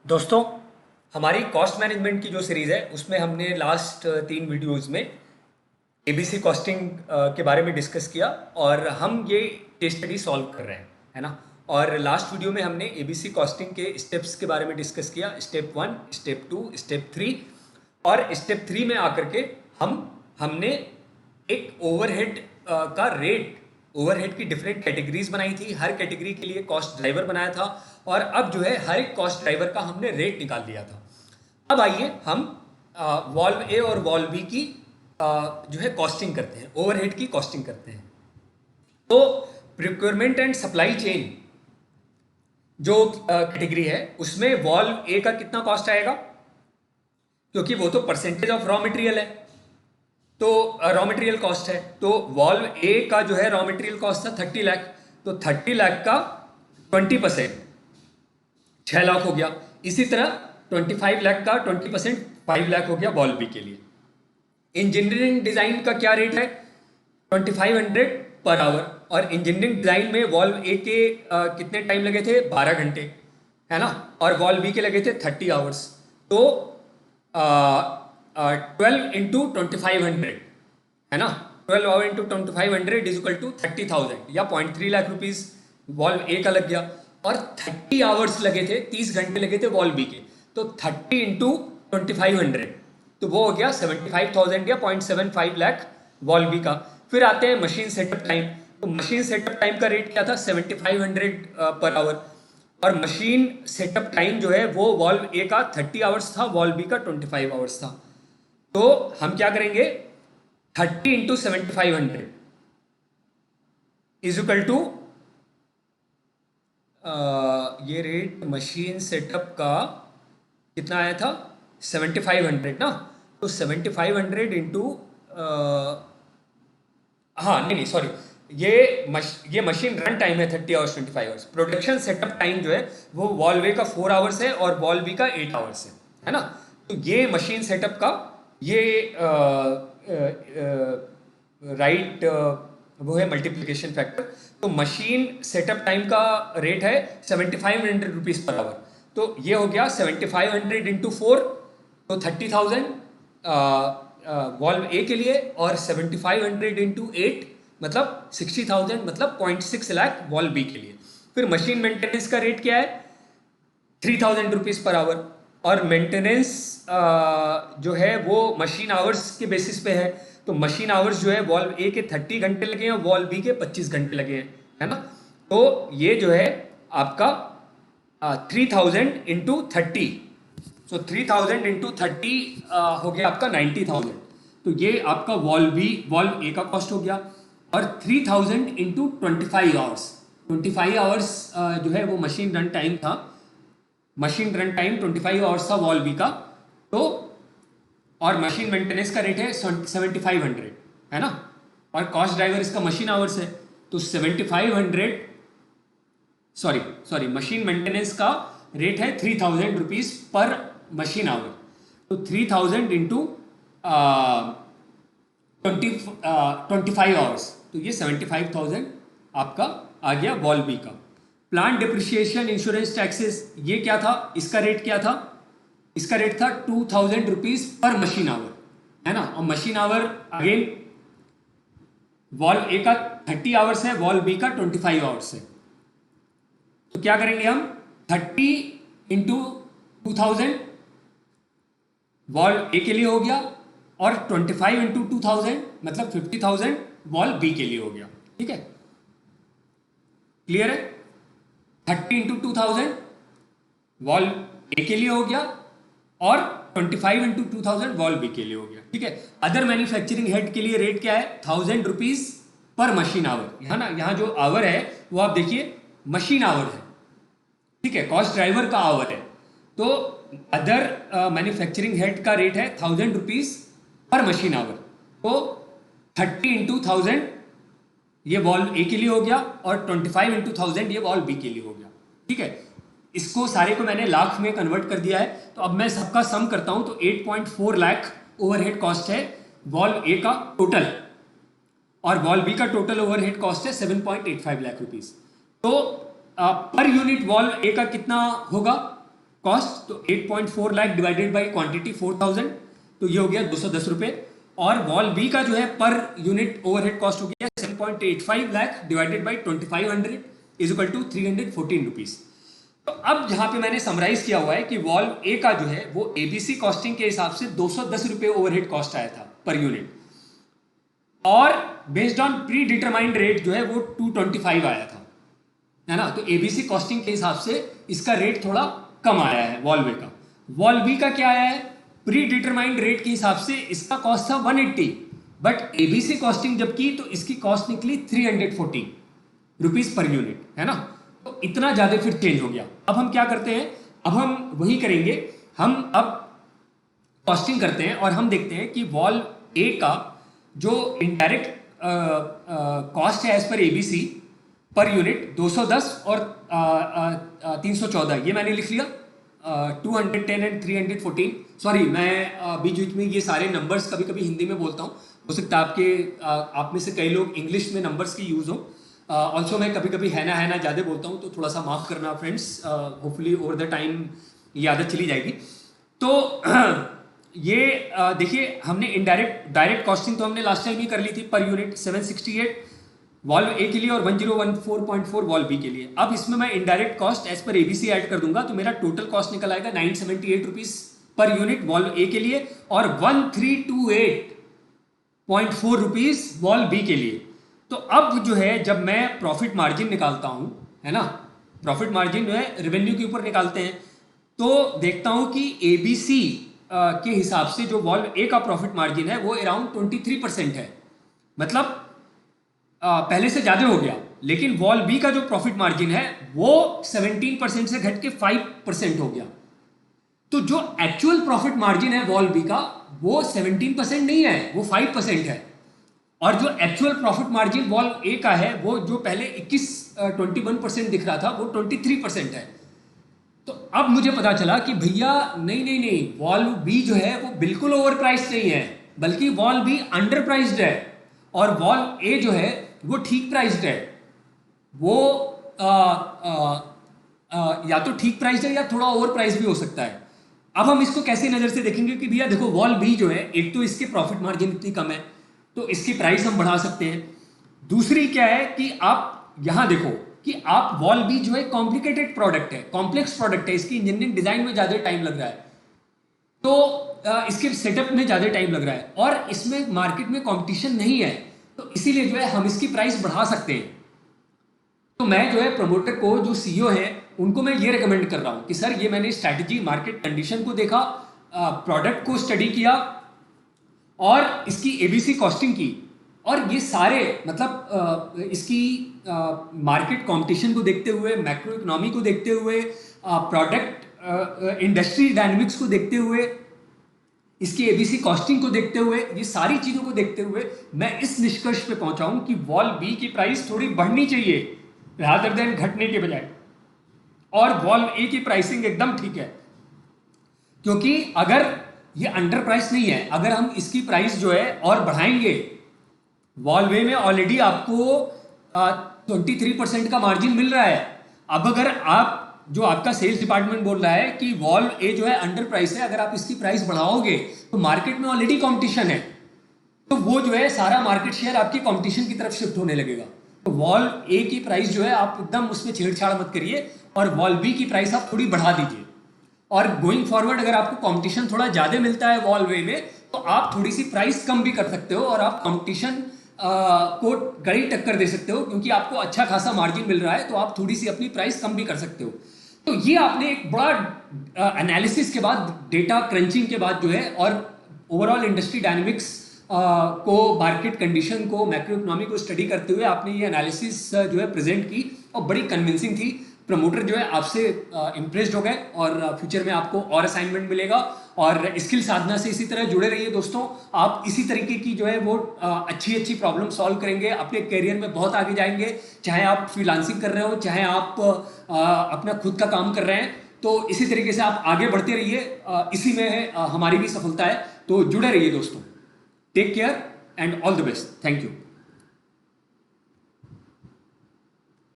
दोस्तों, हमारी cost management की जो सीरीज़ है उसमें हमने लास्ट 3 वीडियोज़ में एबीसी कॉस्टिंग के बारे में डिस्कस किया और हम ये केस स्टडी सॉल्व कर रहे हैं, है ना। और लास्ट वीडियो में हमने एबीसी कॉस्टिंग के स्टेप्स के बारे में डिस्कस किया, स्टेप 1, स्टेप 2, स्टेप 3। और स्टेप 3 में आकर के हमने एक ओवरहेड का रेट, ओवरहेड की डिफरेंट कैटेगरीज बनाई थी, हर कैटेगरी के लिए कॉस्ट ड्राइवर बनाया था और अब जो है हर एक कॉस्ट ड्राइवर का हमने रेट निकाल दिया था। अब आइए हम वॉल्व ए और वॉल्व बी की जो है कॉस्टिंग करते हैं, ओवरहेड की कॉस्टिंग करते हैं। तो प्रिक्योरमेंट एंड सप्लाई चेन जो कैटेगरी है उसमें वॉल्व ए का कितना कॉस्ट आएगा, क्योंकि वो तो परसेंटेज ऑफ रॉ मटेरियल है, तो रॉ मटेरियल कॉस्ट है। तो वॉल्व ए का जो है रॉ मटेरियल कॉस्ट था 30 लाख, तो 30 लाख का 20% 6 लाख हो गया। इसी तरह 25 लाख का 20% 5 लाख हो गया वॉल्व बी के लिए। इंजीनियरिंग डिजाइन का क्या रेट है, 2500 पर आवर। और इंजीनियरिंग डिजाइन में वॉल्व ए के कितने टाइम लगे थे, 12 घंटे, है ना। और वॉल्व बी के लगे थे 30 आवर्स। तो 12 इंटू 2500, है ना। 12 hour into 2500 is equal to 30,000 या 0.3 लाख रुपीज वॉल्व ए का लग गया। और 30 आवर्स लगे थे, 30 घंटे लगे थे वॉल्व बी के, तो 30 इंटू 2500 तो वो हो गया 75,000 या 0.75 लाख वॉल्व बी का। फिर आते हैं मशीन सेटअप टाइम। तो मशीन सेटअप टाइम का रेट क्या था, 7500 पर आवर। और मशीन सेटअप टाइम जो है वो वॉल्व ए का 30 आवर्स था, वॉल्व बी का 25 आवर्स था। तो हम क्या करेंगे, 30 इंटू 7500 इज इक्वल टू ये रेट मशीन सेटअप का कितना आया था, 7500 ना। तो 7500 इंटू हाँ नहीं सॉरी, ये मशीन रन टाइम है 30 hours 25 hours. Production setup time जो है वो वॉल्व ए का 4 आवर्स है और वॉल्व बी का 8 आवर्स है ना। तो ये मशीन सेटअप का ये राइट वो है मल्टीप्लिकेशन फैक्टर। तो मशीन सेटअप टाइम का रेट है 7500 रुपीज पर आवर। तो ये हो गया 7500 इंटू 4, तो 30,000 वॉल्व ए के लिए, और 7500 इंटू 8 मतलब 60,000, मतलब 0.6 लाख वॉल्व बी के लिए। फिर मशीन मेंटेनेंस का रेट क्या है, 3,000 रुपीज पर आवर। और मेंटेनेंस जो है वो मशीन आवर्स के बेसिस पे है। तो मशीन आवर्स जो है वॉल्व ए के 30 घंटे लगे हैं, वॉल्व बी के 25 घंटे लगे हैं, है ना। तो ये जो है आपका 3000 इंटू 30, सो 3000 इंटू 30 हो गया आपका 90,000। तो ये आपका वॉल्व ए का कॉस्ट हो गया। और 3000 इंटू 25 आवर्स, 25 आवर्स जो है वो मशीन रन टाइम था, मशीन रन टाइम 25 आवर्स था वॉल्व बी का। तो और मशीन मेंटेनेंस का रेट है 7500, है ना। और कॉस्ट ड्राइवर इसका मशीन आवर्स है, तो 7500 सॉरी मशीन मेंटेनेंस का रेट है 3000 रुपीज पर मशीन आवर। तो 3000 इंटू 25 आवर्स, तो ये 75,000 आपका आ गया वॉल्व बी का। प्लांट डिप्रिशिएशन, इंश्योरेंस, टैक्सेस, ये क्या था, इसका रेट क्या था, इसका रेट था 2000 रुपीज पर मशीन आवर, है ना। और machine our again valve A का 30 आवर्स है, वॉल्व बी का 25 आवर्स है। तो क्या करेंगे हम, 30 इंटू 2000 वॉल्व ए के लिए हो गया, और 25 इंटू 2000 मतलब 50,000 वॉल्व बी के लिए हो गया। ठीक है, क्लियर है। 30 इंटू 2000 वॉल्व ए के लिए हो गया, और 25 इंटू 2000 वॉल्व बी के लिए हो गया। ठीक है। अदर मैन्युफैक्चरिंग हेड के लिए रेट क्या है, 1000 रुपीज पर मशीन आवर, है ना। यहाँ जो आवर है वो आप देखिए मशीन आवर है, ठीक है, कॉस्ट ड्राइवर का आवर है। तो अदर मैन्युफैक्चरिंग हेड का रेट है 1000 रुपीज पर मशीन आवर। तो 30 इंटू 1000 ये वॉल्व ए के लिए हो गया, और 25 इंटू 1000 ये वॉल्व बी के लिए हो गया। ठीक है, इसको सारे को मैंने लाख में कन्वर्ट कर दिया है। तो अब मैं सबका सम करता हूं, तो 8.4 लाख ओवरहेड कॉस्ट है वॉल्व ए का टोटल, और वॉल्व बी का टोटल ओवरहेड कॉस्ट है 7.85 लाख रुपीज। तो पर यूनिट वॉल्व ए का कितना होगा, कॉस्ट, तो 8.4 लाख डिवाइडेड बाई क्वांटिटी 4000, तो ये हो गया 210 रुपये। और वॉल बी का जो है पर यूनिट ओवरहेड कॉस्ट हो गया 7.85 lakh divided by 2500 is equal to 314 rupees. तो अब जहां पे मैंने समराइज किया हुआ है कि वॉल्व ए का जो है वो एबीसी कॉस्टिंग के हिसाब से 210 रुपये ओवरहेड कॉस्ट आया था पर यूनिट, और based on pre determined rate जो है वो 225 आया था, है ना। तो एबीसी कॉस्टिंग के हिसाब से इसका रेट थोड़ा कम आया है वॉल्व ए का। वॉल्व बी का क्या आया है, प्री डिटरमाइंड रेट के हिसाब से इसका कॉस्ट था 180, बट एबीसी कॉस्टिंग जब की तो इसकी कॉस्ट निकली 340 रुपीज पर यूनिट, है ना। तो इतना ज्यादा फिर चेंज हो गया। अब हम क्या करते हैं, अब हम वही करेंगे, हम अब कॉस्टिंग करते हैं और हम देखते हैं कि वॉल्व ए का जो इनडायरेक्ट कॉस्ट है as per ABC per unit 210 और 314, ये मैंने लिख लिया। 210 एंड 314, सॉरी मैं बीच बीच में ये सारे नंबर्स कभी कभी हिंदी में बोलता हूँ, हो सकता है आप में से कई लोग इंग्लिश में नंबर्स की यूज हो। ऑल्सो मैं कभी कभी है ना ज़्यादा बोलता हूँ, तो थोड़ा सा माफ़ करना friends, hopefully over the time ये आदत चली जाएगी। तो ये देखिए, हमने इनडायरेक्ट डायरेक्ट कॉस्टिंग तो हमने लास्ट टाइम ही कर ली थी पर यूनिट 768 वॉल्व ए के लिए और 1014.4 वॉल्व बी के लिए। अब इसमें मैं indirect cost as per ABC add कर दूंगा, तो मेरा टोटल कॉस्ट निकल आएगा 978 रुपीज पर यूनिट वॉल्व ए के लिए और 1328.4 रुपीज वॉल्व बी के लिए। तो अब जो है जब मैं प्रॉफिट मार्जिन निकालता हूं, है ना, प्रॉफिट मार्जिन जो है रेवेन्यू के ऊपर निकालते हैं, तो देखता हूं कि एबीसी के हिसाब से जो वॉल्व ए का प्रॉफिट मार्जिन है वो अराउंड 23% है, मतलब पहले से ज्यादा हो गया। लेकिन वॉल्व बी का जो प्रॉफिट मार्जिन है वो 17% से घट के 5% हो गया। तो जो एक्चुअल प्रॉफिट मार्जिन है वॉल्व बी का वो 17% नहीं है, वो 5% है। और जो actual profit margin valve A का है वो जो पहले 21% दिख रहा था वो 23% है। तो अब मुझे पता चला कि भैया नहीं, वॉल्व बी जो है वो बिल्कुल ओवर प्राइस्ड नहीं है, बल्कि वॉल्व बी अंडर प्राइस्ड है, और वॉल्व ए जो है वो ठीक प्राइस्ड है। वो या तो ठीक प्राइस्ड है या थोड़ा ओवर प्राइस भी हो सकता है। अब हम इसको कैसे नजर से देखेंगे कि भैया देखो वॉल्व बी जो है, एक तो इसके प्रॉफिट मार्जिन इतनी कम है तो इसकी प्राइस हम बढ़ा सकते हैं। दूसरी क्या है कि आप यहां देखो कि आप वॉल्व बी जो है कॉम्प्लिकेटेड प्रोडक्ट है, कॉम्प्लेक्स प्रोडक्ट है, इसकी इंजीनियरिंग डिजाइन में ज्यादा टाइम लग रहा है, तो इसके सेटअप में ज्यादा टाइम लग रहा है और इसमें मार्केट में कंपटीशन नहीं है, तो इसीलिए जो है हम इसकी प्राइस बढ़ा सकते हैं। तो मैं जो है प्रमोटर को, जो सीईओ है, उनको मैं ये रेकमेंड कर रहा हूं कि सर ये मैंने स्ट्रैटेजी, मार्केट कंडीशन को देखा, प्रोडक्ट को स्टडी किया और इसकी एबीसी कॉस्टिंग की, और ये सारे मतलब इसकी मार्केट कंपटीशन को देखते हुए, मैक्रो इकोनॉमी को देखते हुए, प्रोडक्ट इंडस्ट्री डायनेमिक्स को देखते हुए, इसकी एबीसी कॉस्टिंग को देखते हुए, ये सारी चीजों को देखते हुए मैं इस निष्कर्ष पे पहुंचा हूं कि वॉल्व बी की प्राइस थोड़ी बढ़नी चाहिए रादर देन घटने के बजाय, और वॉल्व ए की प्राइसिंग एकदम ठीक है। क्योंकि अगर ये अंडर प्राइस नहीं है, अगर हम इसकी प्राइस जो है और बढ़ाएंगे, वॉल्व ए में ऑलरेडी आपको 23% का मार्जिन मिल रहा है। अब अगर आप, जो आपका सेल्स डिपार्टमेंट बोल रहा है कि वॉल्व ए जो है अंडर प्राइस है, अगर आप इसकी प्राइस बढ़ाओगे तो मार्केट में ऑलरेडी कंपटीशन है, तो वो जो है सारा मार्केट शेयर आपकी कंपटीशन की तरफ शिफ्ट होने लगेगा। तो वॉल्व ए की प्राइस जो है आप एकदम उसमें छेड़छाड़ मत करिए और वॉल्व बी की प्राइस आप थोड़ी बढ़ा दीजिए। और गोइंग फॉरवर्ड अगर आपको कंपटीशन थोड़ा ज्यादा मिलता है वॉल्व ए में, तो आप थोड़ी सी प्राइस कम भी कर सकते हो और आप कंपटीशन को कड़ी टक्कर दे सकते हो, क्योंकि आपको अच्छा खासा मार्जिन मिल रहा है, तो आप थोड़ी सी अपनी प्राइस कम भी कर सकते हो। तो ये आपने एक बड़ा एनालिसिस के बाद, डेटा क्रंचिंग के बाद जो है, और ओवरऑल इंडस्ट्री डायनेमिक्स को, मार्केट कंडीशन को, मैक्रो इकोनॉमी को स्टडी करते हुए आपने ये एनालिसिस जो है प्रेजेंट की और बड़ी कन्विंसिंग थी। प्रमोटर जो है आपसे इम्प्रेस्ड हो गए और फ्यूचर में आपको और असाइनमेंट मिलेगा। और स्किल साधना से इसी तरह जुड़े रहिए दोस्तों, आप इसी तरीके की जो है वो अच्छी प्रॉब्लम सॉल्व करेंगे, अपने करियर में बहुत आगे जाएंगे। चाहे आप फ्रीलांसिंग कर रहे हो, चाहे आप अपना खुद का काम कर रहे हैं, तो इसी तरीके से आप आगे बढ़ते रहिए। इसी में हमारी भी सफलता है, तो जुड़े रहिए दोस्तों। Take care and all the best. Thank you.